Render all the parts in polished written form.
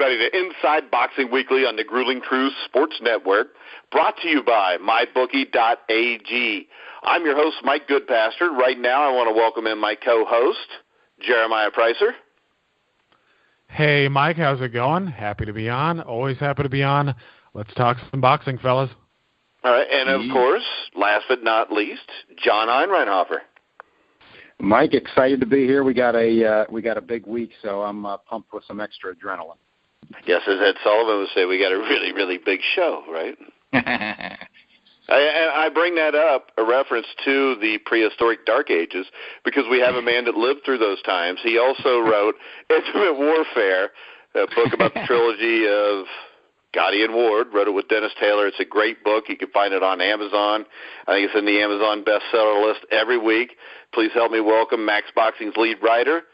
everybody, to Inside Boxing Weekly on the Grueling Truth Sports Network, brought to you by MyBookie.ag. I'm your host, Mike Goodpaster. Right now, I want to welcome in my co-host, Jeremiah Preisser. Hey, Mike, how's it going? Happy to be on. Always happy to be on. Let's talk some boxing, fellas. All right, and of course, last but not least, John Einreinhofer. Mike, excited to be here. We got a big week, so I'm pumped with some extra adrenaline. Yes, as Ed Sullivan would say, we got a really, really big show, right? I bring that up, a reference to the prehistoric Dark Ages, because we have a man that lived through those times. He also wrote Intimate Warfare, a book about the trilogy of Gennady and Ward, wrote it with Dennis Taylor. It's a great book. You can find it on Amazon. I think it's in the Amazon bestseller list every week. Please help me welcome Max Boxing's lead writer,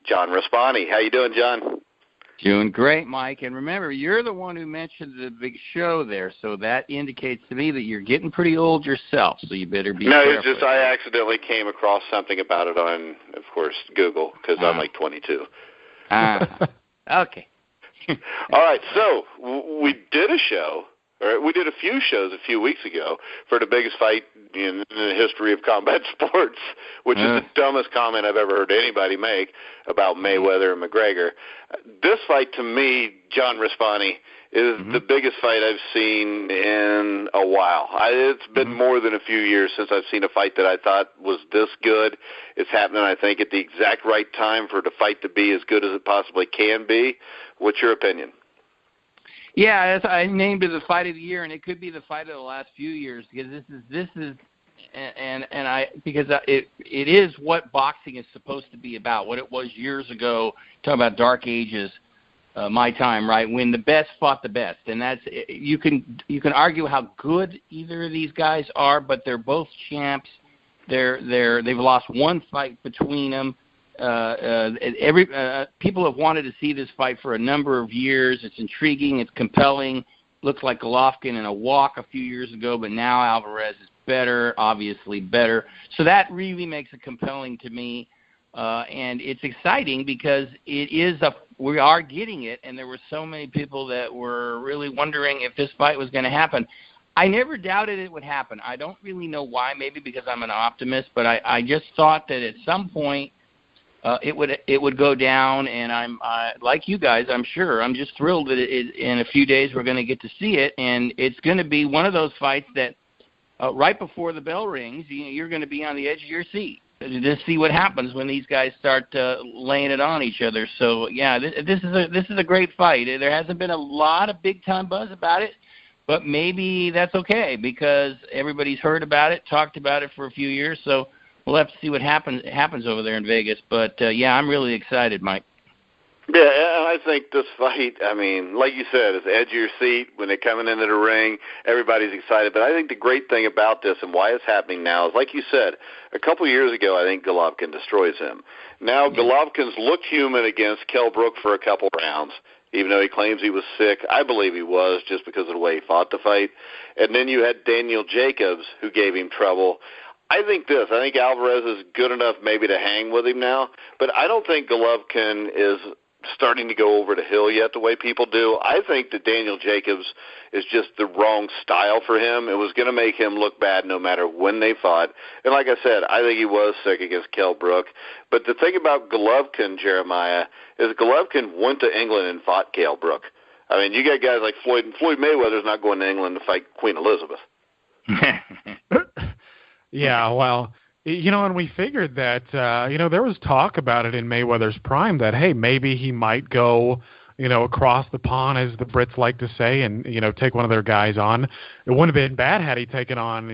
John Raspanti. How you doing, John? Doing great, Mike. And remember, you're the one who mentioned the big show there, so that indicates to me that you're getting pretty old yourself, so you better be careful. No, it's just I accidentally came across something about it on, of course, Google, because I'm like 22. Okay. All right, so we did a show, or we did a few shows a few weeks ago for the biggest fight in the history of combat sports, which is the dumbest comment I've ever heard anybody make about Mayweather and McGregor. This fight, to me, John Raspanti, is the biggest fight I've seen in a while. It's been more than a few years since I've seen a fight that I thought was this good. It's happening, I think, at the exact right time for the fight to be as good as it possibly can be. What's your opinion? Yeah, I named it the fight of the year, and it could be the fight of the last few years because it is what boxing is supposed to be about. What it was years ago, talking about Dark Ages, my time, right, when the best fought the best, and that's you can argue how good either of these guys are, but they're both champs. They've lost one fight between them. People have wanted to see this fight for a number of years. It's intriguing. It's compelling. Looks like Golovkin in a walk a few years ago, but now Alvarez is better, obviously better. So that really makes it compelling to me, and it's exciting because we are getting it, and there were so many people that were really wondering if this fight was going to happen. I never doubted it would happen. I don't really know why. Maybe because I'm an optimist, but I just thought that at some point it would go down, and I'm like you guys. I'm sure. I'm just thrilled that in a few days we're going to get to see it, and it's going to be one of those fights that right before the bell rings, you're going to be on the edge of your seat to see what happens when these guys start laying it on each other. So yeah, this is a great fight. There hasn't been a lot of big time buzz about it, but maybe that's okay because everybody's heard about it, talked about it for a few years. So we'll have to see what happens over there in Vegas. But, yeah, I'm really excited, Mike. Yeah, and I think this fight, I mean, like you said, it's edge of your seat. When they're coming into the ring, everybody's excited. But I think the great thing about this and why it's happening now is, like you said, a couple years ago, I think Golovkin destroys him. Now Golovkin's looked human against Kell Brook for a couple rounds, even though he claims he was sick. I believe he was just because of the way he fought the fight. And then you had Daniel Jacobs, who gave him trouble. I think Alvarez is good enough maybe to hang with him now, but I don't think Golovkin is starting to go over the hill yet the way people do. I think that Daniel Jacobs is just the wrong style for him. It was going to make him look bad no matter when they fought. And like I said, I think he was sick against Kell Brook. But the thing about Golovkin, Jeremiah, is Golovkin went to England and fought Kell Brook. I mean, you got guys like Floyd Mayweather's not going to England to fight Queen Elizabeth. Yeah, well, and we figured that, there was talk about it in Mayweather's prime that, hey, maybe he might go, across the pond, as the Brits like to say, and, take one of their guys on. It wouldn't have been bad had he taken on,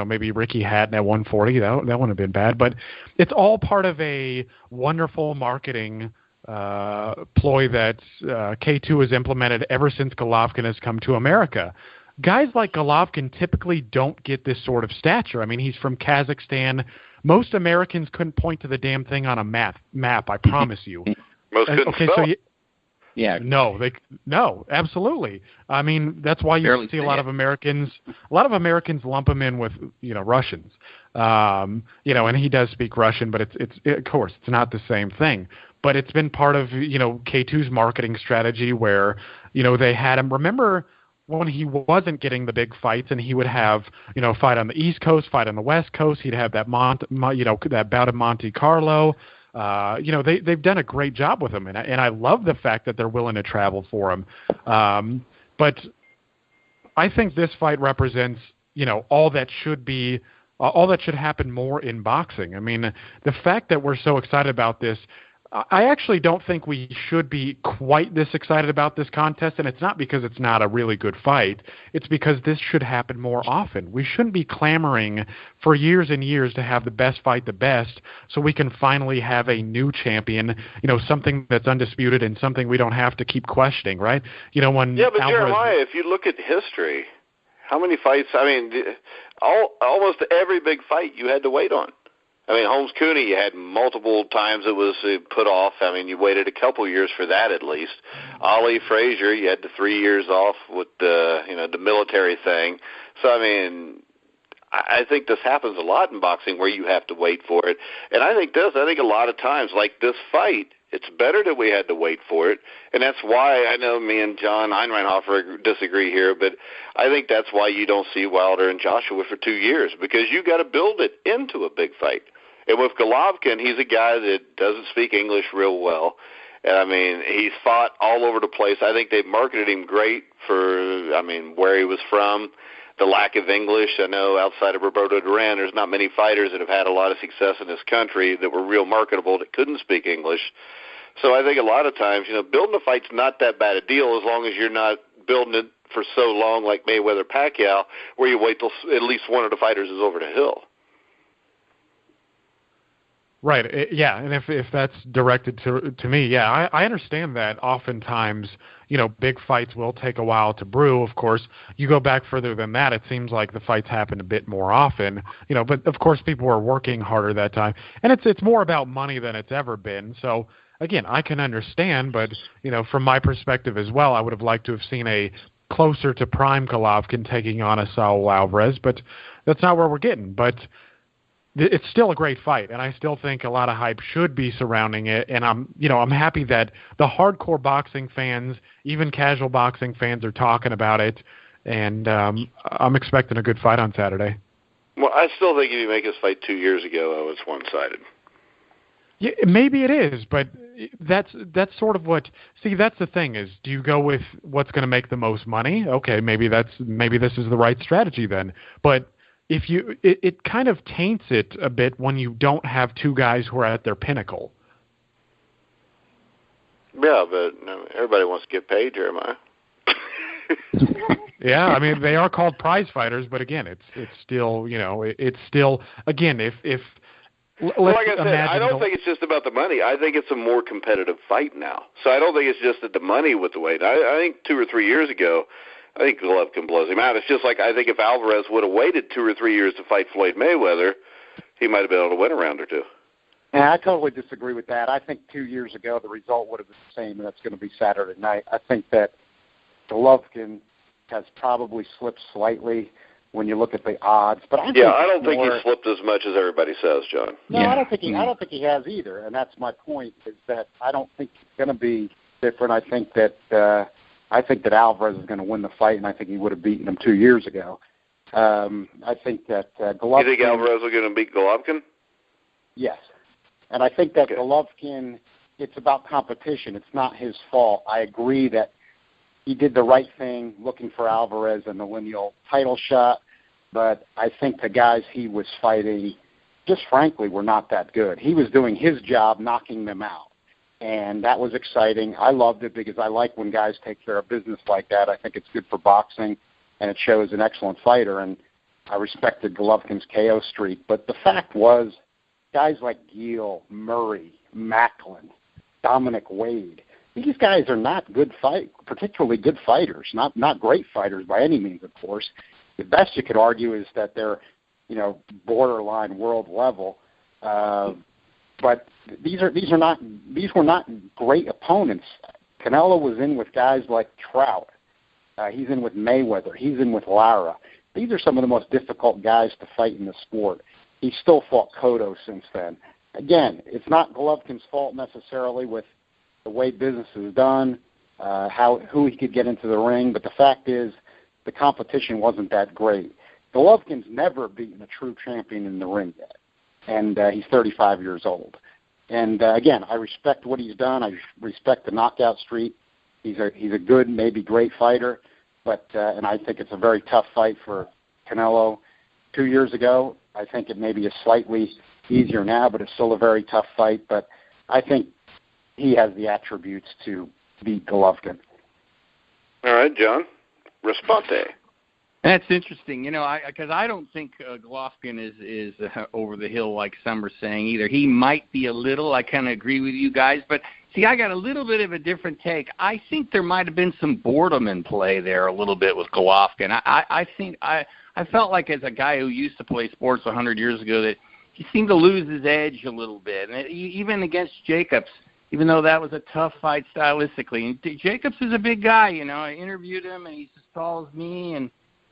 maybe Ricky Hatton at 140. That wouldn't have been bad. But it's all part of a wonderful marketing ploy that K2 has implemented ever since Golovkin has come to America. Guys like Golovkin typically don't get this sort of stature. I mean, he's from Kazakhstan. Most Americans couldn't point to the damn thing on a map, I promise you. Most couldn't spell it. Yeah. No, absolutely. I mean, that's why you see a lot of Americans lump him in with, Russians. And he does speak Russian, but it's of course it's not the same thing. But it's been part of K2's marketing strategy where they had him. Remember when he wasn't getting the big fights and he would have fight on the East Coast, fight on the West Coast. He'd have that that bout of Monte Carlo. They've done a great job with him, and I love the fact that they're willing to travel for him. But I think this fight represents all that should happen more in boxing. I mean, the fact that we're so excited about this, I actually don't think we should be quite this excited about this contest, and it's not because it's not a really good fight. It's because this should happen more often. We shouldn't be clamoring for years and years to have the best fight the best so we can finally have a new champion, something that's undisputed and something we don't have to keep questioning, right? But Jeremiah, if you look at history, how many fights, almost every big fight you had to wait on. Holmes Cooney, you had multiple times it was put off. You waited a couple years for that at least. Ali Frazier, you had the 3 years off with the military thing. So, I think this happens a lot in boxing where you have to wait for it. And I think a lot of times, like this fight, it's better that we had to wait for it. And that's why I know me and John Einreinhofer disagree here, but I think that's why you don't see Wilder and Joshua for 2 years, because you got to build it into a big fight. And with Golovkin, he's a guy that doesn't speak English real well. And, he's fought all over the place. I think they've marketed him great for, where he was from, the lack of English. I know outside of Roberto Duran, there's not many fighters that have had a lot of success in this country that were real marketable that couldn't speak English. So I think a lot of times, building a fight's not that bad a deal as long as you're not building it for so long like Mayweather-Pacquiao, where you wait till at least one of the fighters is over the hill. Right. And if that's directed to me, I understand that oftentimes, big fights will take a while to brew. Of course, you go back further than that, it seems like the fights happen a bit more often, but of course people were working harder that time. And it's more about money than it's ever been. So again, I can understand, but, from my perspective as well, I would have liked to have seen a closer to prime Golovkin taking on a Saul Alvarez, but that's not where we're getting. But it's still a great fight, and I still think a lot of hype should be surrounding it. And I'm happy that the hardcore boxing fans, even casual boxing fans, are talking about it. And I'm expecting a good fight on Saturday. Well, I still think if you make this fight 2 years ago, it's one-sided. Yeah, maybe it is, but that's sort of what. See, that's the thing is, do you go with what's going to make the most money? Okay, maybe this is the right strategy then, but. It kind of taints it a bit when you don't have two guys who are at their pinnacle. Yeah, but everybody wants to get paid, Jeremiah. Yeah, they are called prize fighters, but again, it's still again if like I said, I don't think it's just about the money. I think it's a more competitive fight now. So I don't think it's just that the money with the weight. I think 2 or 3 years ago, I think Golovkin blows him out. It's just like I think if Alvarez would have waited 2 or 3 years to fight Floyd Mayweather, he might have been able to win a round or two. Yeah, I totally disagree with that. I think 2 years ago the result would have been the same, and that's going to be Saturday night. I think that Golovkin has probably slipped slightly when you look at the odds, but I don't think he slipped as much as everybody says, John. No, I don't think he has either, and that's my point. Is that I don't think it's going to be different. I think that Alvarez is going to win the fight, and I think he would have beaten him 2 years ago. I think that Golovkin... You think Alvarez is going to beat Golovkin? Yes. And I think that Golovkin, it's about competition. It's not his fault. I agree that he did the right thing looking for Alvarez in the lineal title shot, but I think the guys he was fighting, just frankly, were not that good. He was doing his job, knocking them out. And that was exciting. I loved it because I like when guys take care of business like that. I think it's good for boxing, and it shows an excellent fighter. And I respected Golovkin's KO streak. But the fact was, guys like Gill, Murray, Macklin, Dominic Wade, these guys are not particularly good fighters, not great fighters by any means, of course. The best you could argue is that they're, borderline world level. But these were not great opponents. Canelo was in with guys like Trout. He's in with Mayweather. He's in with Lara. These are some of the most difficult guys to fight in the sport. He's still fought Cotto since then. Again, it's not Golovkin's fault necessarily with the way business is done, who he could get into the ring, but the fact is the competition wasn't that great. Golovkin's never beaten a true champion in the ring yet, and he's 35 years old. And again, I respect what he's done. I respect the knockout streak. He's a good, maybe great fighter, but and I think it's a very tough fight for Canelo. 2 years ago, I think it maybe is slightly easier now, but it's still a very tough fight. But I think he has the attributes to beat Golovkin. All right, John Raspanti. That's interesting, because I don't think Golovkin is over the hill like some are saying either. He might be a little. I kind of agree with you guys, but see, I got a little bit of a different take. I think there might have been some boredom in play there a little bit with Golovkin. I think I felt like as a guy who used to play sports 100 years ago that he seemed to lose his edge a little bit, and even against Jacobs. Even though that was a tough fight stylistically, and Jacobs is a big guy. I interviewed him, and he's as tall as me, and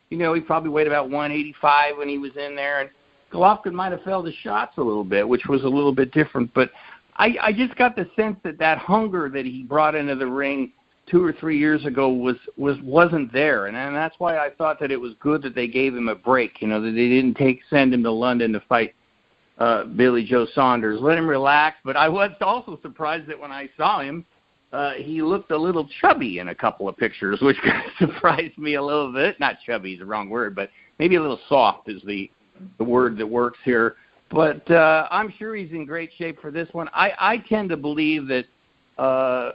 he probably weighed about 185 when he was in there, and Golovkin might have failed his shots a little bit, which was a little bit different. But I just got the sense that hunger that he brought into the ring 2 or 3 years ago wasn't there, and that's why I thought that it was good that they gave him a break. That they didn't send him to London to fight Billy Joe Saunders. Let him relax. But I was also surprised that when I saw him, he looked a little chubby in a couple of pictures, which kind of surprised me a little bit. Not chubby is the wrong word, but maybe a little soft is the word that works here. But I'm sure he's in great shape for this one. I tend to believe that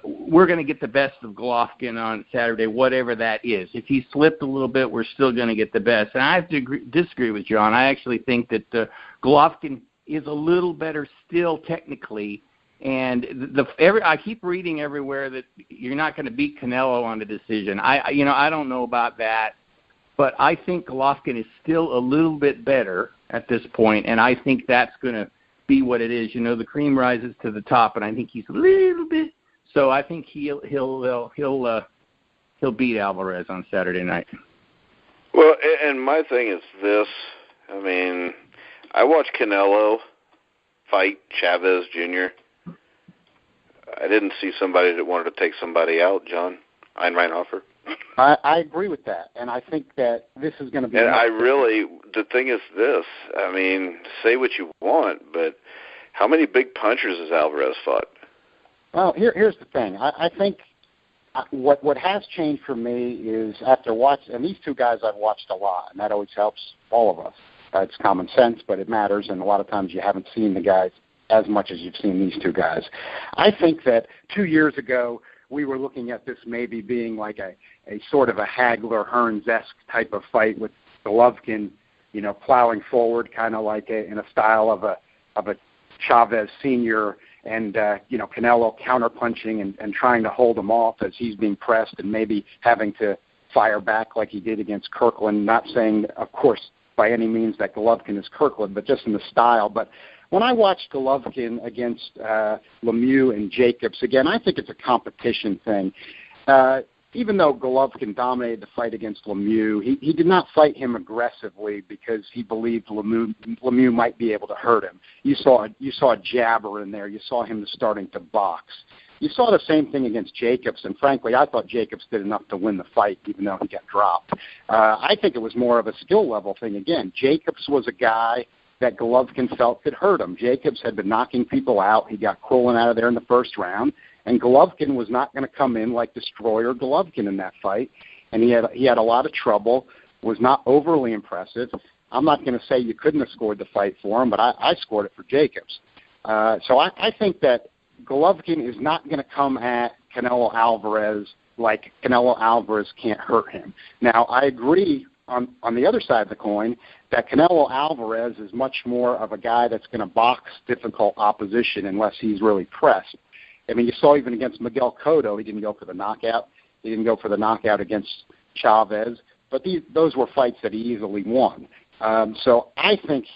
we're going to get the best of Golovkin on Saturday, whatever that is. If he slipped a little bit, we're still going to get the best. And I have to disagree with John. I actually think that Golovkin is a little better still technically. And I keep reading everywhere that you're not going to beat Canelo on a decision. I don't know about that, but I think Golovkin is still a little bit better at this point, and I think that's going to be what it is. The cream rises to the top, and I think he's a little bit. So I think he'll beat Alvarez on Saturday night. Well, and my thing is this. I mean, I watched Canelo fight Chavez Jr. I didn't see somebody that wanted to take somebody out, John Einreinhofer. I agree with that, and I think that this is going to be... And the thing is this, I mean, say what you want, but how many big punchers has Alvarez fought? Well, here's the thing. I think what has changed for me is after watching, and these two guys I've watched a lot, and that always helps all of us. It's common sense, but it matters, and a lot of times you haven't seen the guys as much as you've seen these two guys. I think that 2 years ago, we were looking at this maybe being like a sort of a Hagler-Hearns-esque type of fight with Golovkin, plowing forward, kind of like in a style of a Chavez Sr. and Canelo counterpunching and trying to hold him off as he's being pressed and maybe having to fire back like he did against Kirkland. Not saying, of course, by any means that Golovkin is Kirkland, but just in the style. But when I watched Golovkin against Lemieux and Jacobs, again, I think it's a competition thing. Even though Golovkin dominated the fight against Lemieux, he did not fight him aggressively because he believed Lemieux might be able to hurt him. You saw a jabber in there. You saw him starting to box. You saw the same thing against Jacobs, and frankly, I thought Jacobs did enough to win the fight, even though he got dropped. I think it was more of a skill level thing. Again, Jacobs was a guy that Golovkin felt could hurt him. Jacobs had been knocking people out. He got Quillen out of there in the first round, and Golovkin was not going to come in like Destroyer Golovkin in that fight, and he had a lot of trouble, was not overly impressive. I'm not going to say you couldn't have scored the fight for him, but I scored it for Jacobs. So I think that Golovkin is not going to come at Canelo Alvarez like Canelo Alvarez can't hurt him. Now, I agree on the other side of the coin that Canelo Alvarez is much more of a guy that's going to box difficult opposition unless he's really pressed. I mean, you saw even against Miguel Cotto, he didn't go for the knockout. He didn't go for the knockout against Chavez, but those were fights that he easily won. So I think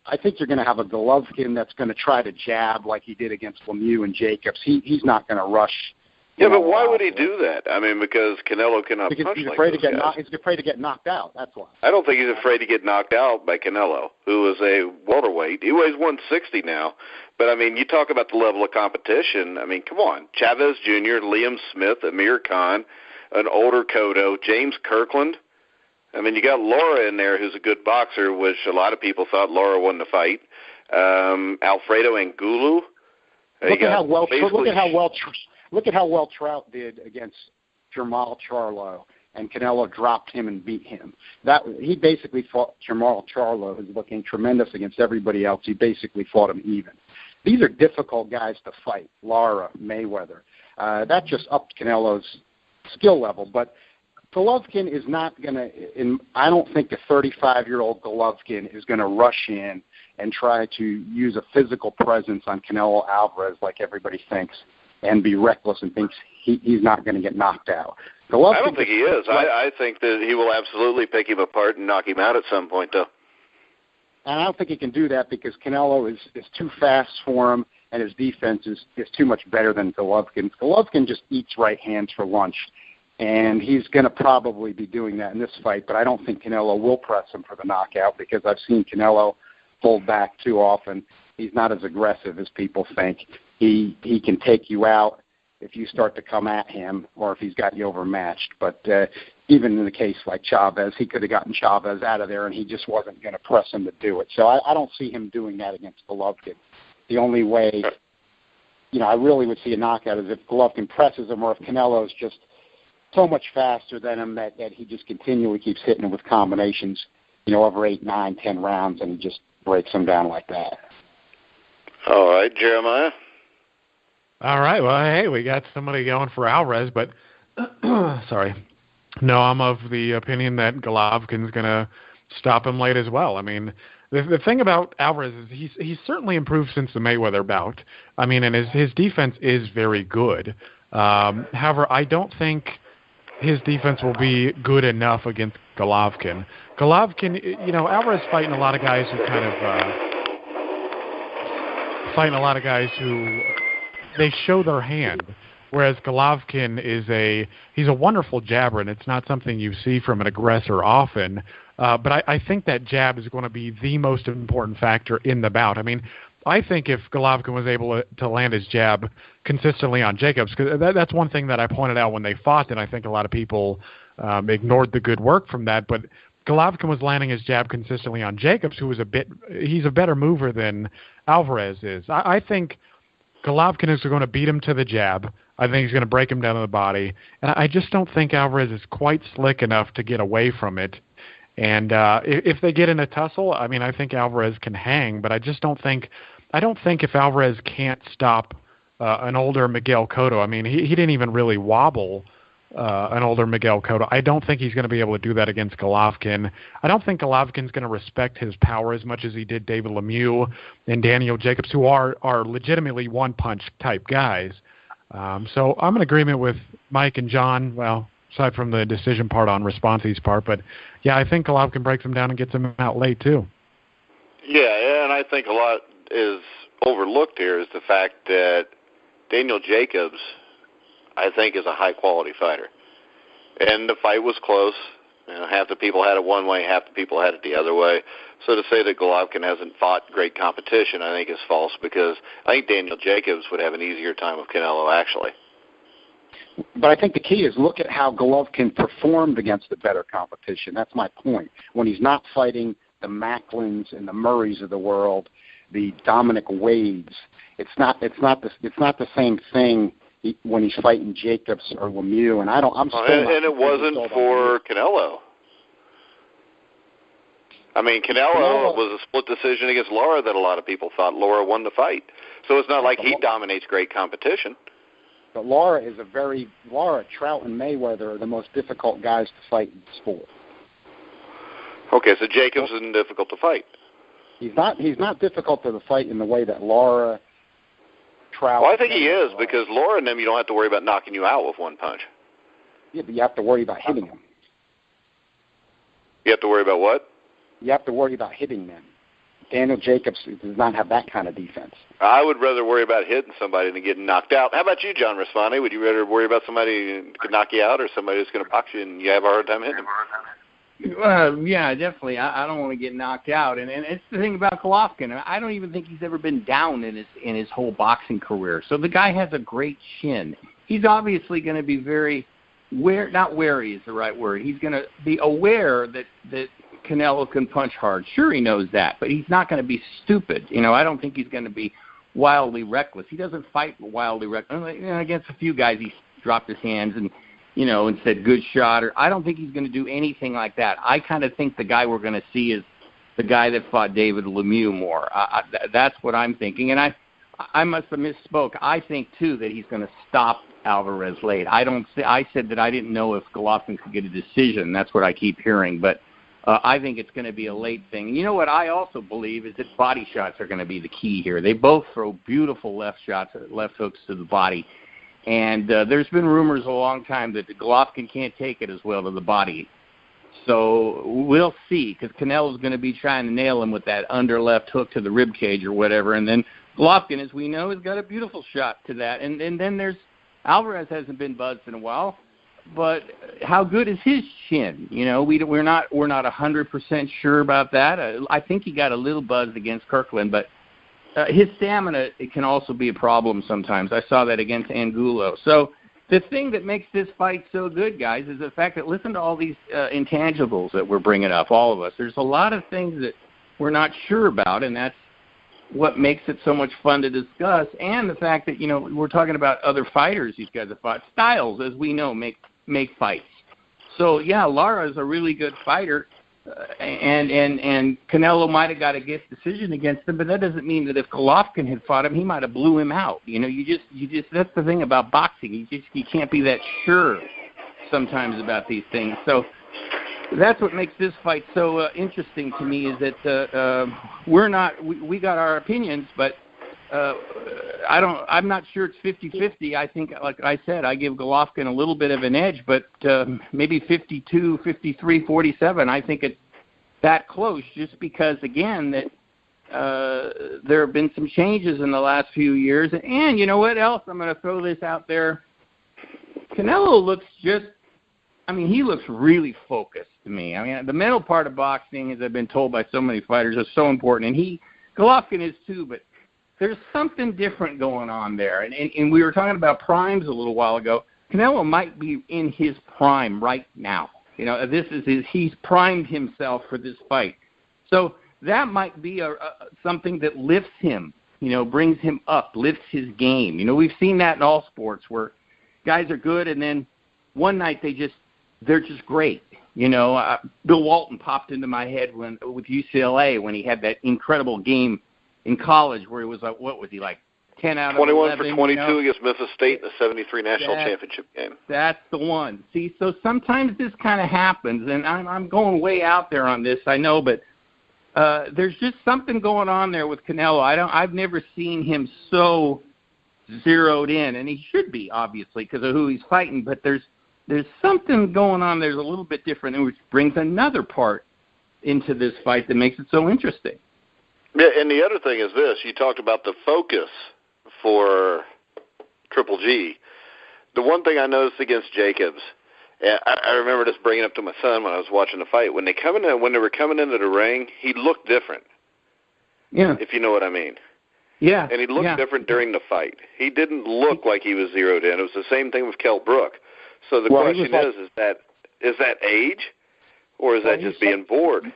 I think you're going to have a Golovkin that's going to try to jab like he did against Lemieux and Jacobs. He's not going to rush Yeah, but why would he do that? I mean, because Canelo cannot because punch he's like afraid those to get guys. he's afraid to get knocked out. That's why. I don't think he's afraid to get knocked out by Canelo, who is a welterweight. He weighs 160 now. But, I mean, you talk about the level of competition. I mean, come on. Chavez Jr., Liam Smith, Amir Khan, an older Cotto, James Kirkland. I mean, you got Laura in there, who's a good boxer, which a lot of people thought Laura won the fight. Alfredo Angulo. Look at how well Trout did against Jamal Charlo, and Canelo dropped him and beat him. He basically fought Jamal Charlo, who's looking tremendous against everybody else. He basically fought him even. These are difficult guys to fight. Lara, Mayweather. That just upped Canelo's skill level, but Golovkin is not going to. I don't think a 35-year-old Golovkin is going to rush in and try to use a physical presence on Canelo Alvarez like everybody thinks and be reckless and thinks he's not going to get knocked out. I don't think he is. I think that he will absolutely pick him apart and knock him out at some point, though. And I don't think he can do that because Canelo is too fast for him, and his defense is too much better than Golovkin. Golovkin just eats right hands for lunch, and he's going to probably be doing that in this fight, but I don't think Canelo will press him for the knockout because I've seen Canelo hold back too often. He's not as aggressive as people think. He can take you out if you start to come at him or if he's got you overmatched. But even in the case like Chavez, he could have gotten Chavez out of there, and he just wasn't going to press him to do it. So I don't see him doing that against Golovkin. The only way, I really would see a knockout is if Golovkin presses him or if Canelo's just so much faster than him that he just continually keeps hitting him with combinations, over 8, 9, 10 rounds, and he just breaks him down like that. All right, Jeremiah. All right. Well, hey, we got somebody going for Alvarez, but sorry. No, I'm of the opinion that Golovkin's going to stop him late as well. I mean, the thing about Alvarez is he's certainly improved since the Mayweather bout. I mean, and his defense is very good. However, I don't think his defense will be good enough against Golovkin. Golovkin, Alvarez fighting a lot of guys who they show their hand, whereas Golovkin he's a wonderful jabber, and it's not something you see from an aggressor often. But I think that jab is going to be the most important factor in the bout. I mean, I think if Golovkin was able to land his jab consistently on Jacobs, because that's one thing that I pointed out when they fought, and I think a lot of people ignored the good work from that. But Golovkin was landing his jab consistently on Jacobs, who was he's a better mover than Alvarez is. I think Golovkin is going to beat him to the jab. I think he's going to break him down to the body. And I just don't think Alvarez is quite slick enough to get away from it. And if they get in a tussle, I mean, I think Alvarez can hang, but I don't think if Alvarez can't stop an older Miguel Cotto, I mean, he didn't even really wobble an older Miguel Cotto. I don't think he's going to be able to do that against Golovkin. I don't think Golovkin's going to respect his power as much as he did David Lemieux and Daniel Jacobs, who are legitimately one-punch type guys. So I'm in agreement with Mike and John, well, aside from the decision part on Raspanti's part. But, yeah, I think Golovkin breaks him down and gets him out late, too. Yeah, and I think a lot is overlooked here is the fact that Daniel Jacobs, I think, is a high-quality fighter. And the fight was close. Half the people had it one way, half the people had it the other way. So to say that Golovkin hasn't fought great competition, I think is false, because I think Daniel Jacobs would have an easier time with Canelo, actually. But I think the key is look at how Golovkin performed against the better competition. That's my point. When he's not fighting the Macklins and the Murrays of the world, the Dominic Wades, it's not the same thing when he's fighting Jacobs or Lemieux, and and it wasn't for Canelo. I mean, Canelo was a split decision against Lara that a lot of people thought Lara won the fight. So it's not like he dominates great competition. But Trout and Mayweather are the most difficult guys to fight in the sport. Okay, so Jacobs isn't difficult to fight. He's not difficult to fight in the way that Lara, Trout. Well, I think he is, because Lara and them, you don't have to worry about knocking you out with one punch. Yeah, but you have to worry about hitting them. You have to worry about what? You have to worry about hitting them. Daniel Jacobs does not have that kind of defense. I would rather worry about hitting somebody than getting knocked out. How about you, John Raspanti? Would you rather worry about somebody who could knock you out or somebody who's going to box you and you have a hard time hitting them? Yeah, definitely. I don't want to get knocked out, and it's the thing about Golovkin. I don't even think he's ever been down in his whole boxing career. So the guy has a great chin. He's obviously going to be very not wary is the right word. He's going to be aware that Canelo can punch hard. Sure, he knows that, but he's not going to be stupid. I don't think he's going to be wildly reckless. He doesn't fight wildly reckless. Against a few guys, he dropped his hands and said good shot. Or I don't think he's going to do anything like that. I kind of think the guy we're going to see is the guy that fought David Lemieux more. That's what I'm thinking, and I must have misspoke. I think too that he's going to stop Alvarez late. I said that I didn't know if Golovkin could get a decision. That's what I keep hearing, but I think it's going to be a late thing. You know what I also believe is that body shots are going to be the key here. They both throw beautiful left hooks to the body, and there's been rumors a long time that Golovkin can't take it as well to the body. So we'll see, because Canelo's going to be trying to nail him with that under left hook to the rib cage or whatever, and then Golovkin, as we know, has got a beautiful shot to that. And then there's Alvarez hasn't been buzzed in a while, but how good is his chin? We're not 100% sure about that. I think he got a little buzzed against Kirkland, but his stamina can also be a problem sometimes. I saw that against Angulo. So the thing that makes this fight so good, guys, is the fact that listen to all these intangibles that we're bringing up, all of us. There's a lot of things that we're not sure about, and that's what makes it so much fun to discuss, and the fact that, we're talking about other fighters these guys have fought. Styles, as we know, make fights. So, yeah, Lara is a really good fighter, and Canelo might have got a gift decision against him, but that doesn't mean that if Golovkin had fought him, he might have blew him out. You just that's the thing about boxing. You can't be that sure sometimes about these things. So that's what makes this fight so interesting to me, is that we got our opinions, but I'm not sure it's 50-50. I think, like I said, I give Golovkin a little bit of an edge, but maybe 52, 53, 47. I think it's that close, just because, again, that there have been some changes in the last few years. And you know what else? I'm going to throw this out there. Canelo looks he looks really focused to me. The mental part of boxing, as I've been told by so many fighters, is so important. And Golovkin is too, but there's something different going on there. And we were talking about primes a little while ago. Canelo might be in his prime right now. He's primed himself for this fight. So that might be something that lifts him, brings him up, lifts his game. We've seen that in all sports where guys are good and then one night they're just great. Bill Walton popped into my head with UCLA when he had that incredible game in college where he was like, what was he, like 10 out of 11? 21 for 22 against Memphis State in the 73 National Championship game. That's the one. See, so sometimes this kind of happens, and I'm going way out there on this, I know, but there's just something going on there with Canelo. I've never seen him so zeroed in, and he should be, obviously, because of who he's fighting, but there's something going on there's a little bit different, which brings another part into this fight that makes it so interesting. Yeah, and the other thing is this. You talked about the focus for Triple G. The one thing I noticed against Jacobs, and I remember just bringing it up to my son when I was watching the fight, when they were coming into the ring, he looked different. Yeah. If you know what I mean. Yeah. And he looked different during the fight. He didn't look like he was zeroed in. It was the same thing with Kell Brook. So the question is that age, or is that just being bored?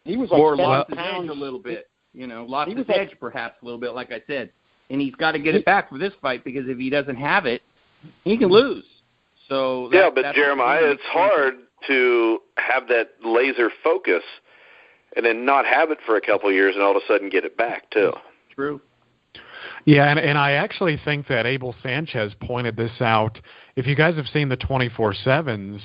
He was lost his edge a little bit. Lost his edge perhaps a little bit, like I said. And he's got to get it back for this fight, because if he doesn't have it, he can lose. So but Jeremiah, it's hard to have that laser focus and then not have it for a couple of years and all of a sudden get it back too. True. Yeah, and I actually think that Abel Sanchez pointed this out. If you guys have seen the 24/7s,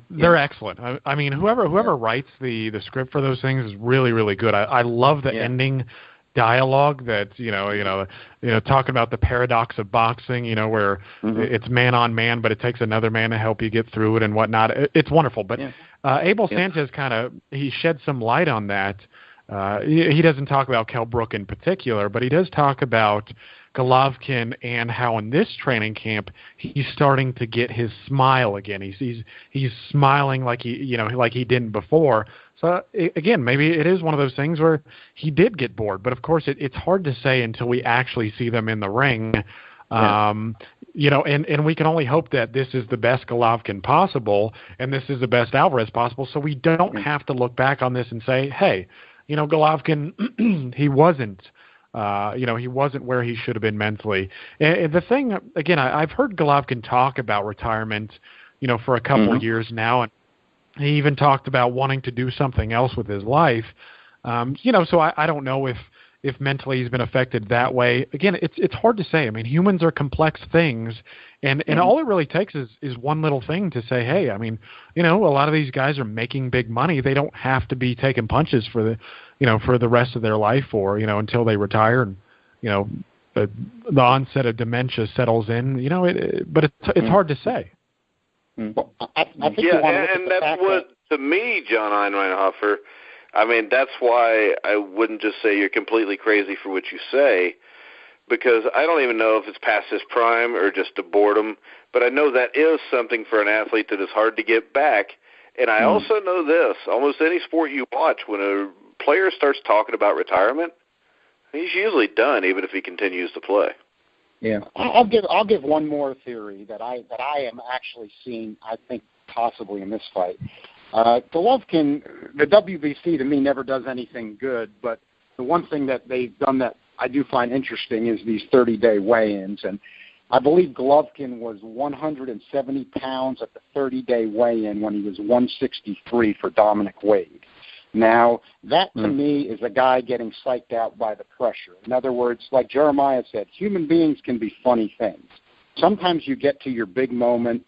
they're excellent. I mean, whoever writes the script for those things is really, really good. I love the ending dialogue that talking about the paradox of boxing, where it's man on man, but it takes another man to help you get through it and whatnot. It's wonderful. But Abel Sanchez he shed some light on that he doesn't talk about Kell Brook in particular, but he does talk about Golovkin and how in this training camp he's starting to get his smile again. He's smiling like he didn't before. So again, maybe it is one of those things where he did get bored, but of course it's hard to say until we actually see them in the ring. Yeah. And we can only hope that this is the best Golovkin possible, and this is the best Alvarez possible, so we don't have to look back on this and say, hey, Golovkin, he wasn't where he should have been mentally. And the thing, again, I've heard Golovkin talk about retirement, for a couple of years now, and he even talked about wanting to do something else with his life. So I don't know if mentally he's been affected that way. Again, it's hard to say. I mean, humans are complex things, and all it really takes is one little thing to say, hey, I mean, a lot of these guys are making big money. They don't have to be taking punches for the rest of their life or, until they retire and, the onset of dementia settles in, but it's hard to say. Well, I think and that's what, to me, John Einreinhofer, I mean, that's why I wouldn't just say you're completely crazy for what you say, because I don't even know if it's past his prime or just a boredom, but I know that is something for an athlete that is hard to get back. And I also know this, almost any sport you watch, when a player starts talking about retirement, he's usually done, even if he continues to play. Yeah, I'll give one more theory that I am actually seeing, I think, possibly in this fight. Golovkin, the WBC to me never does anything good, but the one thing that they've done that I do find interesting is these 30-day weigh-ins, and I believe Golovkin was 170 pounds at the 30-day weigh-in when he was 163 for Dominic Wade. Now, that to me is a guy getting psyched out by the pressure. In other words, like Jeremiah said, human beings can be funny things. Sometimes you get to your big moment.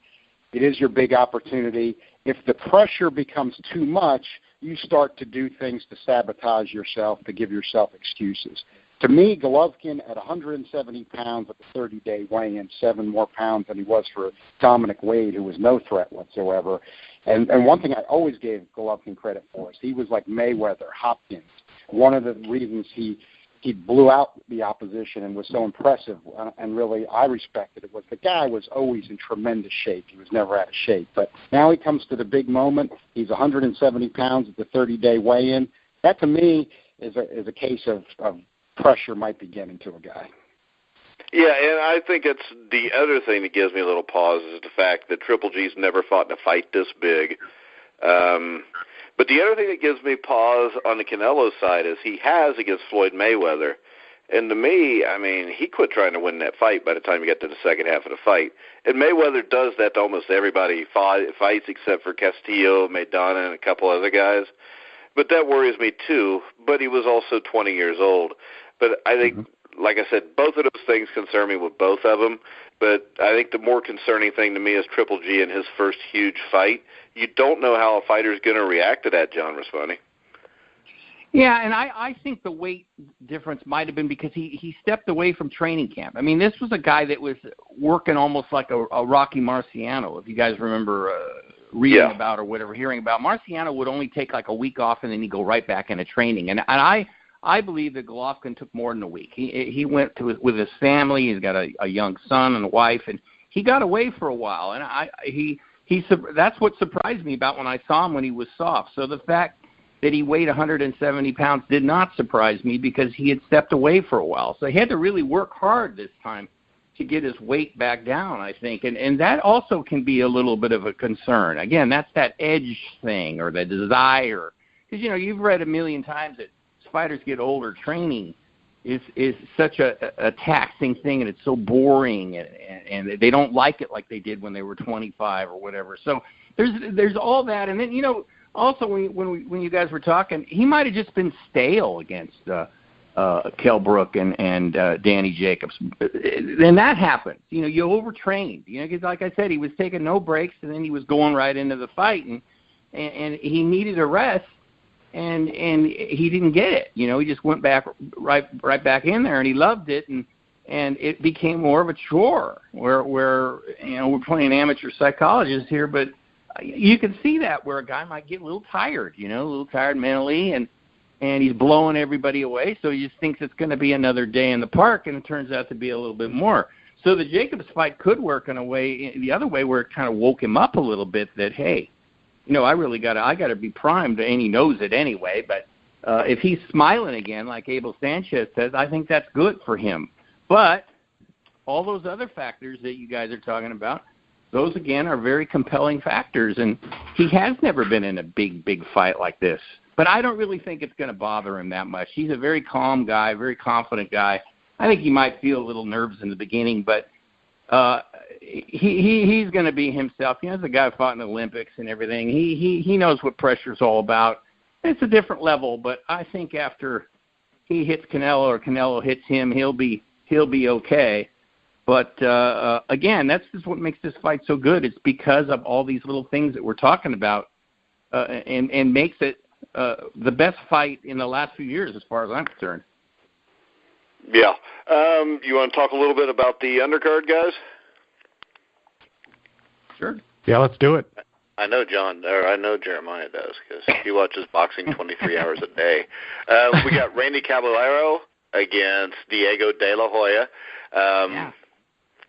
It is your big opportunity. If the pressure becomes too much, you start to do things to sabotage yourself, to give yourself excuses. To me, Golovkin at 170 pounds at the 30-day weigh-in, 7 more pounds than he was for Dominic Wade, who was no threat whatsoever. And one thing I always gave Golovkin credit for is he was like Mayweather, Hopkins. One of the reasons he blew out the opposition and was so impressive, and really I respected it, was the guy was always in tremendous shape. He was never out of shape. But now he comes to the big moment. He's 170 pounds at the 30-day weigh-in. That, to me, is a case of pressure might be getting to a guy. Yeah, and I think it's the other thing that gives me a little pause is the fact that Triple G's never fought in a fight this big. But the other thing that gives me pause on the Canelo side is he has against Floyd Mayweather. And to me, I mean, he quit trying to win that fight by the time you get to the second half of the fight. And Mayweather does that to almost everybody he fights except for Castillo, Maidana, and a couple other guys. But that worries me too. But he was also 20 years old. But I think, like I said, both of those things concern me with both of them. But I think the more concerning thing to me is Triple G in his first huge fight. You don't know how a fighter's going to react to that, John Raspanti. Yeah, and I think the weight difference might have been because he stepped away from training camp. I mean, this was a guy that was working almost like a Rocky Marciano, if you guys remember reading about or whatever, hearing about. Marciano would only take like a week off and then he'd go right back into training. And I believe that Golovkin took more than a week. He went with his family. He's got a young son and a wife, and he got away for a while. And that's what surprised me about when I saw him when he was soft. So the fact that he weighed 170 pounds did not surprise me because he had stepped away for a while. So he had to really work hard this time to get his weight back down, I think. And that also can be a little bit of a concern. Again, that's that edge thing or the desire. Because, you've read a million times that as fighters get older, training is such a taxing thing, and it's so boring, and they don't like it like they did when they were 25 or whatever. So there's all that. And then, also, when you guys were talking, he might have just been stale against Kell Brook and Danny Jacobs. And that happens. You overtrained. Because like I said, he was taking no breaks, and then he was going right into the fight, and he needed a rest, and he didn't get it. He just went back right back in there, and he loved it, and it became more of a chore. Where we're playing amateur psychologists here, but you can see that where a guy might get a little tired, a little tired mentally, and and he's blowing everybody away, so he just thinks it's going to be another day in the park, and it turns out to be a little bit more. So the Jacobs fight could work in a way, the other way, where it kind of woke him up a little bit that, hey, I really got to be primed, and he knows it anyway, but if he's smiling again, like Abel Sanchez says, I think that's good for him. But all those other factors that you guys are talking about, those, again, are very compelling factors, and he has never been in a big fight like this. But I don't really think it's going to bother him that much. He's a very calm guy, very confident guy. I think he might feel a little nervous in the beginning, but he's going to be himself. He's a guy who fought in the Olympics and everything. He knows what pressure's all about. It's a different level, but I think after he hits Canelo or Canelo hits him, he'll be okay. But again, that's just what makes this fight so good. It's because of all these little things that we're talking about, and makes it the best fight in the last few years, as far as I'm concerned. Yeah. You want to talk a little bit about the undercard, guys? Sure. Yeah, let's do it. I know Jeremiah does, because he watches boxing 23 hours a day. We got Randy Caballero against Diego De La Hoya.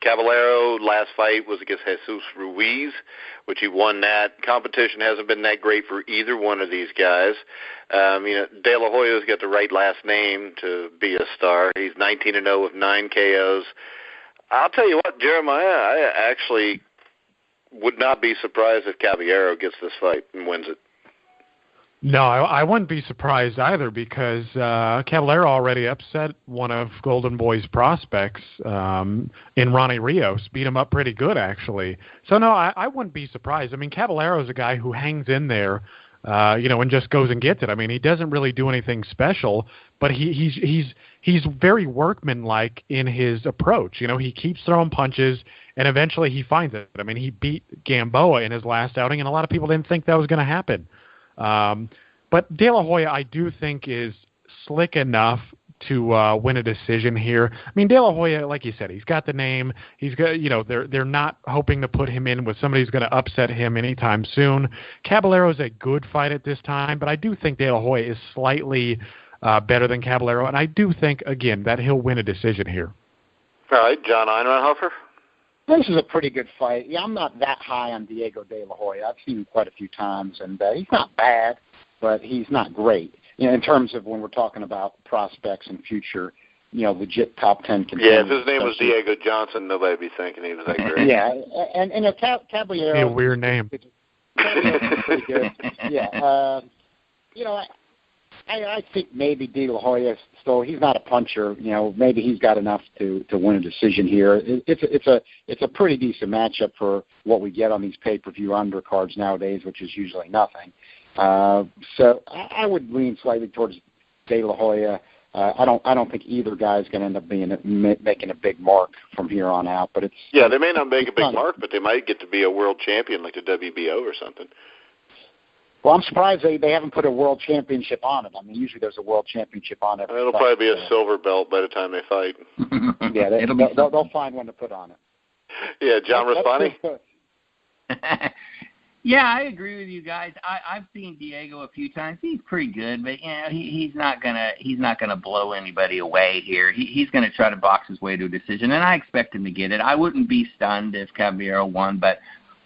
Caballero, last fight was against Jesus Ruiz, which he won that. Competition hasn't been that great for either one of these guys. De La Hoya's got the right last name to be a star. He's 19-0 with 9 KOs. I'll tell you what, Jeremiah, I actually would not be surprised if Caballero gets this fight and wins it. No, I wouldn't be surprised either, because Caballero already upset one of Golden Boy's prospects in Ronnie Rios, beat him up pretty good, actually. So, no, I wouldn't be surprised. I mean, Caballero's a guy who hangs in there, and just goes and gets it. I mean, he doesn't really do anything special, but he's very workmanlike in his approach. He keeps throwing punches, and eventually he finds it. I mean, he beat Gamboa in his last outing, and a lot of people didn't think that was going to happen. But De La Hoya, I do think, is slick enough to win a decision here. I mean, De La Hoya, like you said, he's got the name. He's got, they're not hoping to put him in with somebody who's going to upset him anytime soon. Caballero's a good fight at this time, but I do think De La Hoya is slightly better than Caballero, and I do think, again, that he'll win a decision here. All right, John Einreinhofer. This is a pretty good fight. Yeah, I'm not that high on Diego De La Hoya. I've seen him quite a few times, and he's not bad, but he's not great. In terms of when we're talking about prospects and future, legit top 10 contenders. Yeah, if his name was Diego Johnson, nobody'd be thinking he was that great. Yeah, and Caballero. Be a weird name. Caballero's pretty good. Yeah, I think maybe De La Hoya, still, he's not a puncher. Maybe he's got enough to win a decision here. It's a pretty decent matchup for what we get on these pay-per-view undercards nowadays, which is usually nothing. So I would lean slightly towards De La Hoya. I don't think either guy's going to end up making a big mark from here on out. But they may not make a big mark, but they might get to be a world champion like the WBO or something. Well, I'm surprised they haven't put a world championship on it. I mean, usually there's a world championship on it. It'll probably be a silver belt by the time they fight. Yeah, they'll find one to put on it. Yeah, John Raspanti. Yeah, I agree with you guys. I've seen Diego a few times. He's pretty good, but he's not gonna blow anybody away here. He's gonna try to box his way to a decision, and I expect him to get it. I wouldn't be stunned if Caballero won, but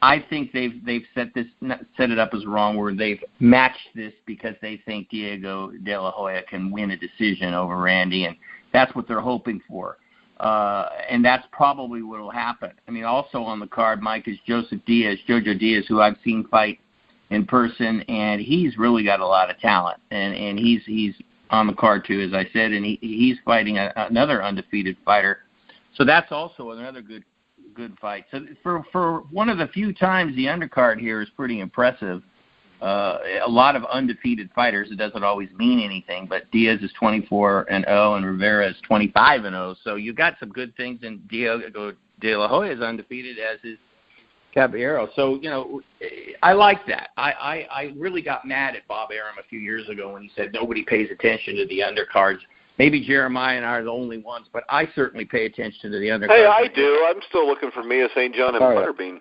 I think they've set it up as wrong, where they've matched this because they think Diego De La Hoya can win a decision over Randy, and that's what they're hoping for. And that's probably what will happen. I mean, also on the card, Mike, is Jojo Diaz, who I've seen fight in person, and he's really got a lot of talent. And he's on the card too, as I said, and he's fighting another undefeated fighter. So that's also another good fight. So for one of the few times, the undercard here is pretty impressive. A lot of undefeated fighters. It doesn't always mean anything, but Diaz is 24-0 and Rivera is 25-0. So you got some good things, and Diego De La Hoya is undefeated, as is Caballero. So I like that. I really got mad at Bob Arum a few years ago when he said nobody pays attention to the undercards. Maybe Jeremiah and I are the only ones, but I certainly pay attention to the undercards. Hey, I do. I'm still looking for Mia St. John and Butterbean.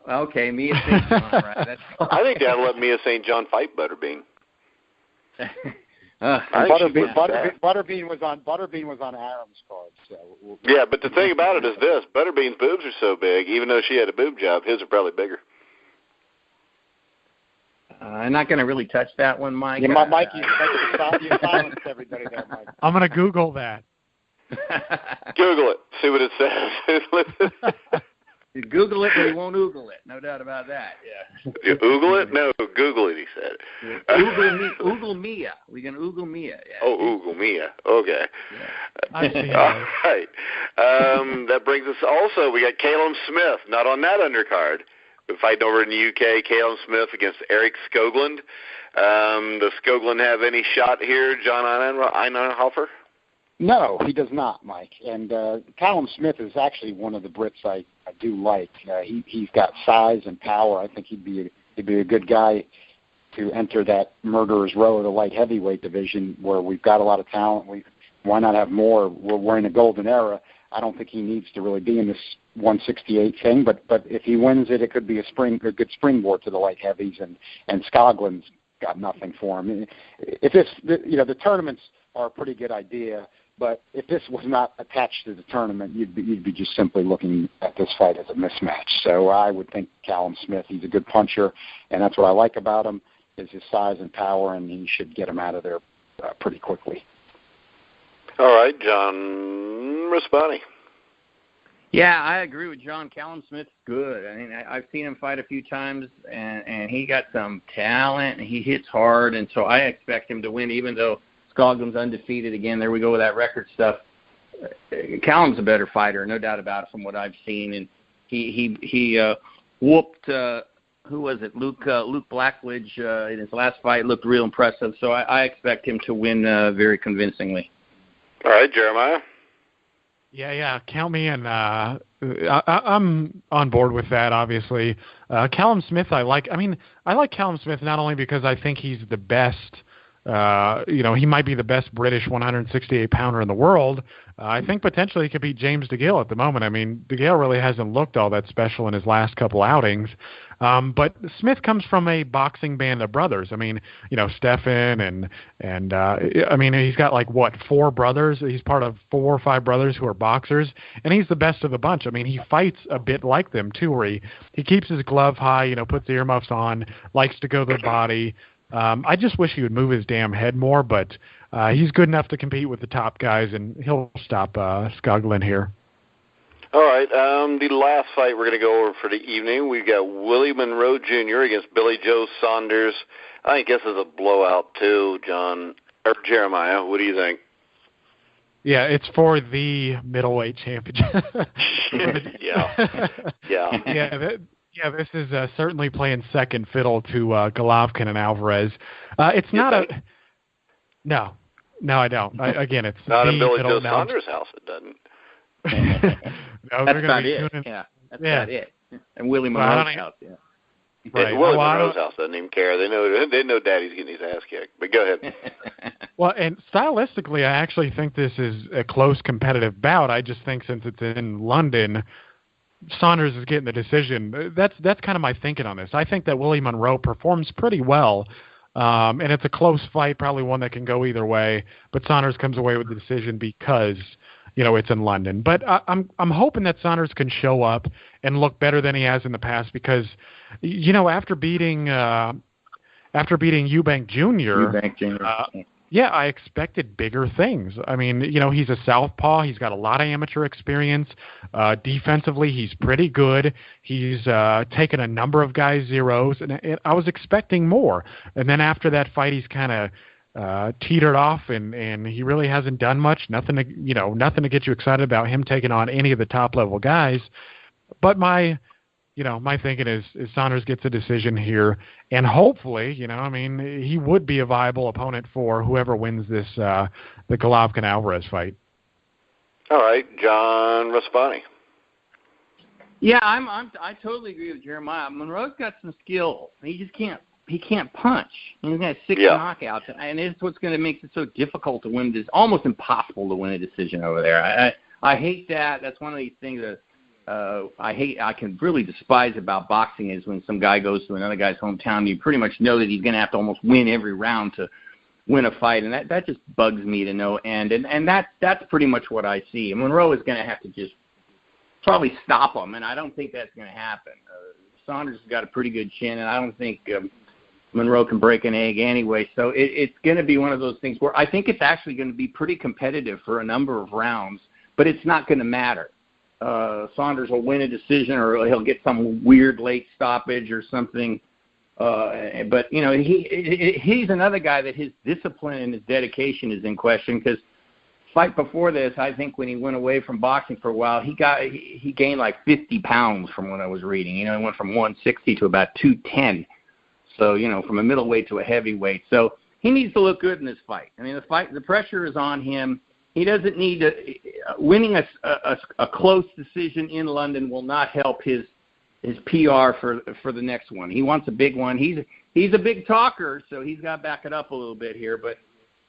Okay, Mia St. John, right. That's I think that'll let Mia St. John fight Butterbean. Butterbean was on Aram's card. So yeah, but the thing about it is this: Butterbean's boobs are so big, even though she had a boob job, his are probably bigger. I'm not going to really touch that one, Mike. Yeah, Mike, you silenced everybody there, Mike. I'm going to Google that. Google it. See what it says. You Google it, but you won't Oogle it. No doubt about that. Yeah. You Oogle it? No, Google it, he said. Oogle Mia. We can Oogle Mia. Yeah. Oh, Oogle Mia. Okay. Yeah. All right. That brings us also, we got Caleb Smith, not on that undercard. We're fighting over in the UK, Caleb Smith against Eric Skoglund. Does Skoglund have any shot here, John Einreinhofer? No, he does not, Mike. And Callum Smith is actually one of the Brits I do like. He's got size and power. I think he'd be a good guy to enter that murderer's row of the light heavyweight division where we've got a lot of talent. Why not have more? We're in a golden era. I don't think he needs to really be in this 168 thing, but if he wins it, it could be a good springboard to the light heavies, and Skoglund's got nothing for him. If the tournaments are a pretty good idea, but if this was not attached to the tournament, you'd be just simply looking at this fight as a mismatch. So I would think Callum Smith, he's a good puncher, and that's what I like about him, is his size and power, and he should get him out of there pretty quickly. All right, John Raspanti. Yeah, I agree with John. Callum Smith's good. I mean, I've seen him fight a few times, and he got some talent, and he hits hard, and so I expect him to win, even though Skoglund's undefeated again. There we go with that record stuff. Callum's a better fighter, no doubt about it, from what I've seen, and he whooped who was it? Luke Blackledge in his last fight. Looked real impressive, so I expect him to win very convincingly. All right, Jeremiah. Yeah, count me in. I'm on board with that, obviously. Callum Smith, I like Callum Smith not only because I think he's the best, he might be the best British 168-pounder in the world. I think potentially he could beat James DeGale at the moment. I mean, DeGale really hasn't looked all that special in his last couple outings. But Smith comes from a boxing band of brothers. I mean, Stephan and I mean, he's got 4 brothers. He's part of 4 or 5 brothers who are boxers, and he's the best of the bunch. I mean, he fights a bit like them too, where he keeps his glove high, puts the earmuffs on, likes to go to the body. I just wish he would move his damn head more, but he's good enough to compete with the top guys, and he'll stop Skoglund here. All right, the last fight we're going to go over for the evening, we've got Willie Monroe Jr. against Billy Joe Saunders. I guess it's a blowout too, John or Jeremiah. What do you think? Yeah, it's for the middleweight championship. Yeah, this is certainly playing second fiddle to Golovkin and Alvarez. It's not a no, I don't. It's not in Billy Joe Saunders' house. It doesn't. No, that's about it. That's about it. And Willie Monroe's house. Yeah. Right. Willie Monroe's house doesn't even care. They know Daddy's getting his ass kicked. But go ahead. Well, and stylistically, I actually think this is a close competitive bout. I just think since it's in London, Saunders is getting the decision. That's kind of my thinking on this. I think that Willie Monroe performs pretty well, and it's a close fight, probably one that can go either way. But Saunders comes away with the decision because it's in London. But I'm hoping that Saunders can show up and look better than he has in the past because, after beating Eubank Jr. Yeah, I expected bigger things. I mean, he's a southpaw. He's got a lot of amateur experience. Defensively, he's pretty good. He's taken a number of guys zeros, and I was expecting more. And then after that fight, he's kind of teetered off, and he really hasn't done much. Nothing to get you excited about him taking on any of the top-level guys. But my thinking is Saunders gets a decision here, and hopefully, he would be a viable opponent for whoever wins this the Golovkin-Alvarez fight. All right, John Raspanti. Yeah, I totally agree with Jeremiah. Monroe's got some skill. He just can't punch. He's got 6 knockouts, and it's what's going to make it so difficult to win. It's almost impossible to win a decision over there. I hate that. That's one of these things that I can really despise about boxing is when some guy goes to another guy's hometown and you pretty much know that he's going to have to almost win every round to win a fight, and that just bugs me to no end. And that's pretty much what I see. And Monroe is going to have to just probably stop him, and I don't think that's going to happen. Saunders has got a pretty good chin, and I don't think Monroe can break an egg anyway. So it's going to be one of those things where I think it's actually going to be pretty competitive for a number of rounds, but it's not going to matter. Saunders will win a decision, or he'll get some weird late stoppage or something. But you know, he's another guy that his discipline and his dedication is in question, because fight before this, I think when he went away from boxing for a while, he gained like 50 pounds from what I was reading. You know, he went from 160 to about 210. So, you know, from a middleweight to a heavyweight. So he needs to look good in this fight. I mean, the pressure is on him. He doesn't need to. Winning a close decision in London will not help his PR for the next one. He wants a big one. He's a big talker, so he's got to back it up a little bit here. But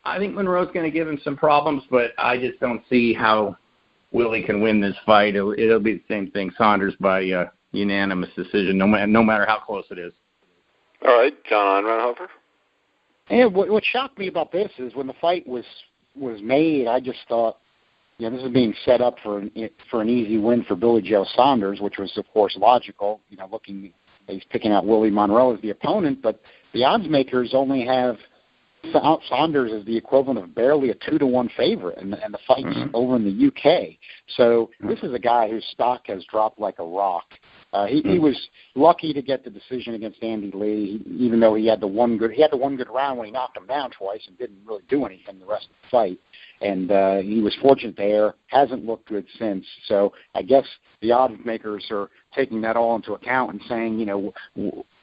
I think Monroe's going to give him some problems, but I just don't see how Willie can win this fight. It'll be the same thing, Saunders by unanimous decision, no matter how close it is. All right, John Einreinhofer. And what shocked me about this is when the fight was made, I just thought, you know, this is being set up for an easy win for Billy Joe Saunders, which was, of course, logical. You know, he's picking out Willie Monroe as the opponent, but the odds makers only have Saunders as the equivalent of barely a 2-1 favorite, and the fight's over in the UK. So this is a guy whose stock has dropped like a rock. He was lucky to get the decision against Andy Lee, even though he had the one good round when he knocked him down twice and didn't really do anything the rest of the fight. And he was fortunate there. Hasn't looked good since. So I guess the odds makers are taking that all into account and saying, you know,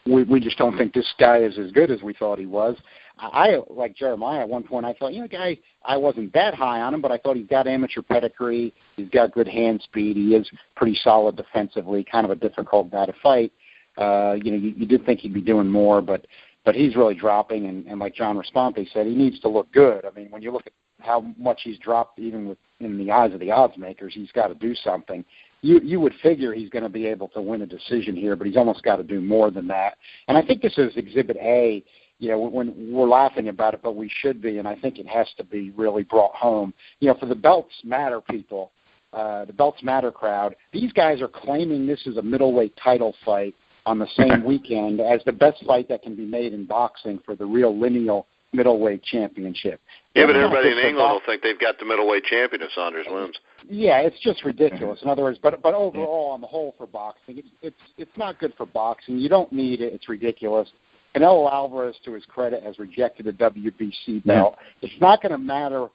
we just don't think this guy is as good as we thought he was. I like Jeremiah at one point. I thought, you know, guy, I wasn't that high on him, but I thought he's got amateur pedigree. He's got good hand speed. He is pretty solid defensively. Kind of a difficult guy to fight. You know, you did think he'd be doing more, but he's really dropping. And like John Raspanti said, he needs to look good. I mean, when you look at how much he's dropped, even in the eyes of the odds makers, he's got to do something. You would figure he's going to be able to win a decision here, but he's almost got to do more than that. And I think this is Exhibit A. You know, when we're laughing about it, but we should be, and I think it has to be really brought home. You know, for the Belts Matter people, the Belts Matter crowd, these guys are claiming this is a middleweight title fight on the same weekend as the best fight that can be made in boxing for the real lineal middleweight championship. Yeah, but everybody in England will think they've got the middleweight champion if Saunders wins. Yeah, it's just ridiculous. In other words, but overall, on the whole, for boxing, it's not good for boxing. You don't need it. It's ridiculous. Canelo Alvarez, to his credit, has rejected a WBC belt. It's not going to matter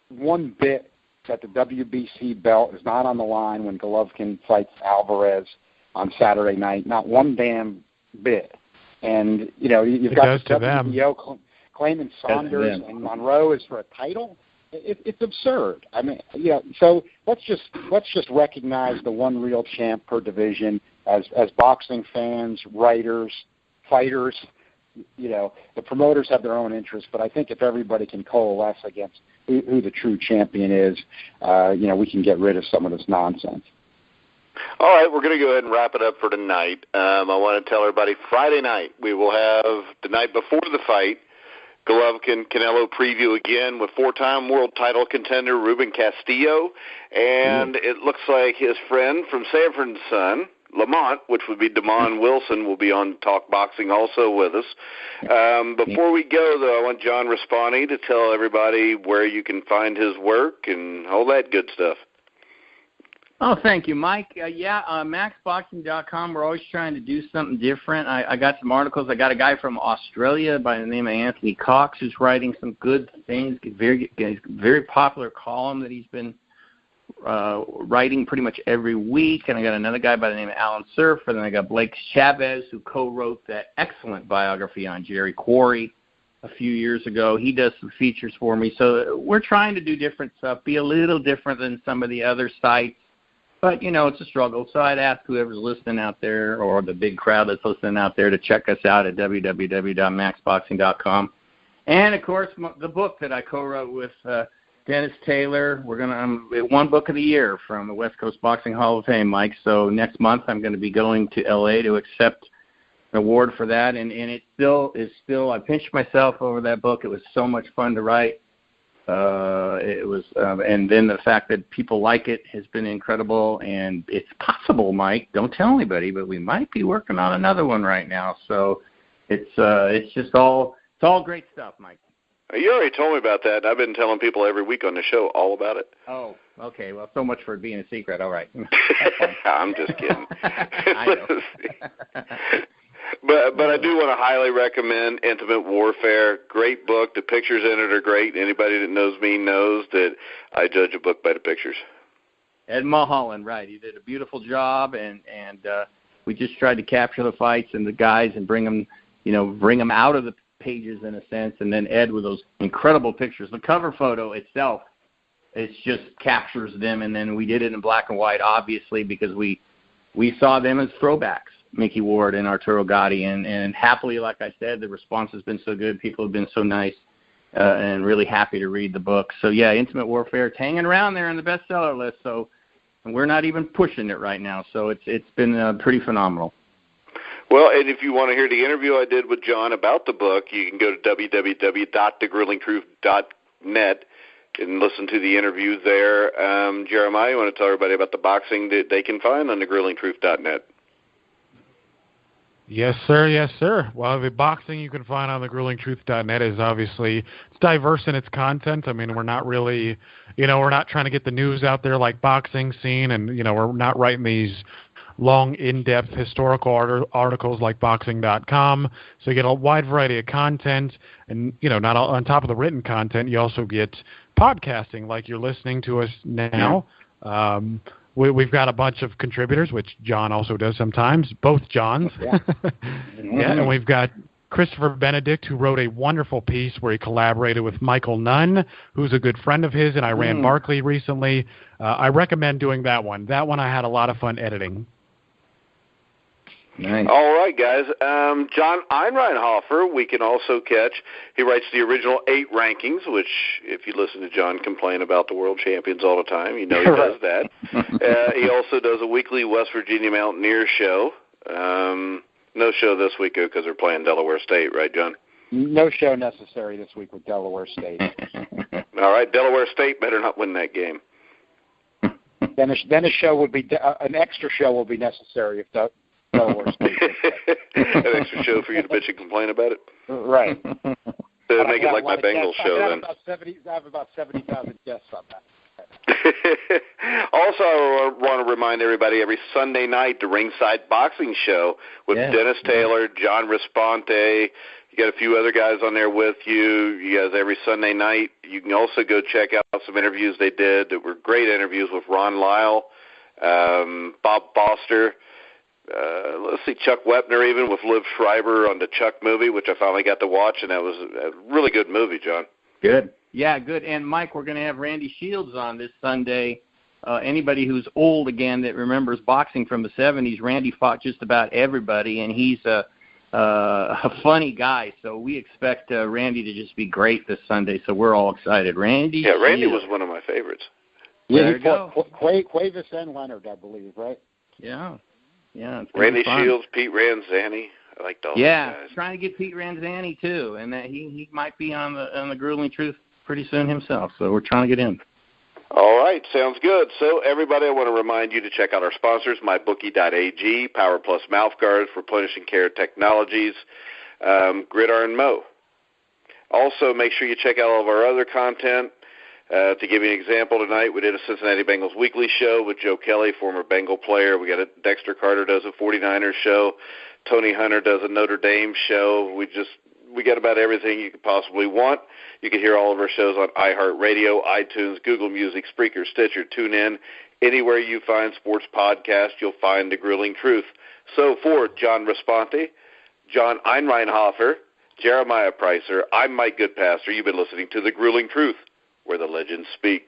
one bit that the WBC belt is not on the line when Golovkin fights Alvarez on Saturday night. Not one damn bit. And, you know, you've got the WBO claiming Saunders and Monroe is for a title. It's absurd. I mean, you know, so let's just recognize the one real champ per division as boxing fans, writers, fighters. You know, the promoters have their own interests, but I think if everybody can coalesce against who the true champion is, you know, we can get rid of some of this nonsense. All right, we're going to go ahead and wrap it up for tonight. I want to tell everybody Friday night we will have, the night before the fight, Golovkin-Canelo preview again with four-time world title contender Ruben Castillo, and it looks like his friend from Sanford and Son, Lamont, which would be Damon Wilson, will be on Talk Boxing also with us. Before we go, though, I want John Raspanti to tell everybody where you can find his work and all that good stuff. Oh, thank you, Mike. MaxBoxing.com. We're always trying to do something different. I got some articles. I got a guy from Australia by the name of Anthony Cox who's writing some good things. Very popular column that he's been writing pretty much every week. And I got another guy by the name of Alan Surf. And then I got Blake Chavez, who co-wrote that excellent biography on Jerry Quarry a few years ago. He does some features for me. So we're trying to do different stuff, be a little different than some of the other sites. But, you know, it's a struggle. So I'd ask whoever's listening out there or the big crowd that's listening out there to check us out at www.maxboxing.com. And, of course, the book that I co-wrote with Dennis Taylor. We're going to one book of the year from the West Coast Boxing Hall of Fame, Mike. So next month I'm going to be going to L.A. to accept award for that, and it still is. I pinched myself over that book. It was so much fun to write. It was, and then the fact that people like it has been incredible. And it's possible, Mike. Don't tell anybody, but we might be working on another one right now. So it's just all great stuff, Mike. You already told me about that. I've been telling people every week on the show all about it. Oh, okay. Well, so much for it being a secret. All right. I'm just kidding. I know. But I do want to highly recommend Intimate Warfare. Great book. The pictures in it are great. Anybody that knows me knows that I judge a book by the pictures. Ed Mulholland, right. He did a beautiful job, and we just tried to capture the fights and the guys and bring them out of the pages in a sense, and then Ed with those incredible pictures. The cover photo itself, it just captures them, and then we did it in black and white, obviously, because we saw them as throwbacks. Mickey Ward and Arturo Gatti, and happily, like I said, the response has been so good. People have been so nice and really happy to read the book. So, yeah, Intimate Warfare, it's hanging around there on the bestseller list, so we're not even pushing it right now. So it's been pretty phenomenal. Well, and if you want to hear the interview I did with John about the book, you can go to www.thegrillingtruth.net and listen to the interview there. Jeremiah, you want to tell everybody about the boxing that they can find on thegrillingtruth.net? Yes, sir. Yes, sir. Well, the boxing you can find on thegrillingtruth.net is obviously it's diverse in its content. I mean, we're not really, we're not trying to get the news out there like boxing scene, and we're not writing these long, in-depth historical articles like boxing.com. So you get a wide variety of content, and not on top of the written content, you also get podcasting like you're listening to us now. We've got a bunch of contributors, which John also does sometimes, both Johns. Yeah. And we've got Christopher Benedict, who wrote a wonderful piece where he collaborated with Michael Nunn, who's a good friend of his, and Iran Barkley recently. I recommend doing that one. That one I had a lot of fun editing. Nice. All right, guys. John Einreinhofer, we can also catch. He writes the original 8 rankings, which, if you listen to John complain about the world champions all the time, he does that. He also does a weekly West Virginia Mountaineer show. No show this week because they're playing Delaware State, right, John? No show necessary this week with Delaware State. All right, Delaware State better not win that game. Then a show would be an extra show will be necessary if Delaware State. An extra show for you to bitch and complain about it. Right. So make it like my Bengals show then. I have about 70,000 guests on that. Also, I want to remind everybody every Sunday night the Ringside Boxing Show with Dennis Taylor, John Raspanti. You got a few other guys on there with you. You guys every Sunday night. You can also go check out some interviews they did that were great interviews with Ron Lyle, Bob Foster. Let's see, Chuck Wepner even with Liv Schreiber on the Chuck movie, which I finally got to watch, and that was a really good movie, John. Good. Yeah, good. And, Mike, we're going to have Randy Shields on this Sunday. Anybody who's old, again, that remembers boxing from the 70s, Randy fought just about everybody, and he's a funny guy. So we expect Randy to just be great this Sunday, so we're all excited. Randy was one of my favorites. Yeah, he fought Cuevas and Leonard, I believe, right? Yeah. Yeah, Randy Shields, Pete Ranzani. I like those guys. Yeah, trying to get Pete Ranzani too, and that he might be on the Grueling Truth pretty soon himself. So we're trying to get him. All right, sounds good. So everybody, I want to remind you to check out our sponsors: MyBookie.ag, Power Plus Mouth Guards, Replenishing Care Technologies, Gridiron Mo. Also, make sure you check out all of our other content. To give you an example, tonight we did a Cincinnati Bengals weekly show with Joe Kelly, former Bengal player. We got Dexter Carter does a 49ers show. Tony Hunter does a Notre Dame show. We got about everything you could possibly want. You can hear all of our shows on iHeartRadio, iTunes, Google Music, Spreaker, Stitcher, TuneIn. Anywhere you find sports podcasts, you'll find The Grueling Truth. So for John Raspanti, John Einreinhofer, Jeremiah Preisser, I'm Mike Goodpaster. You've been listening to The Grueling Truth, where the legends speak.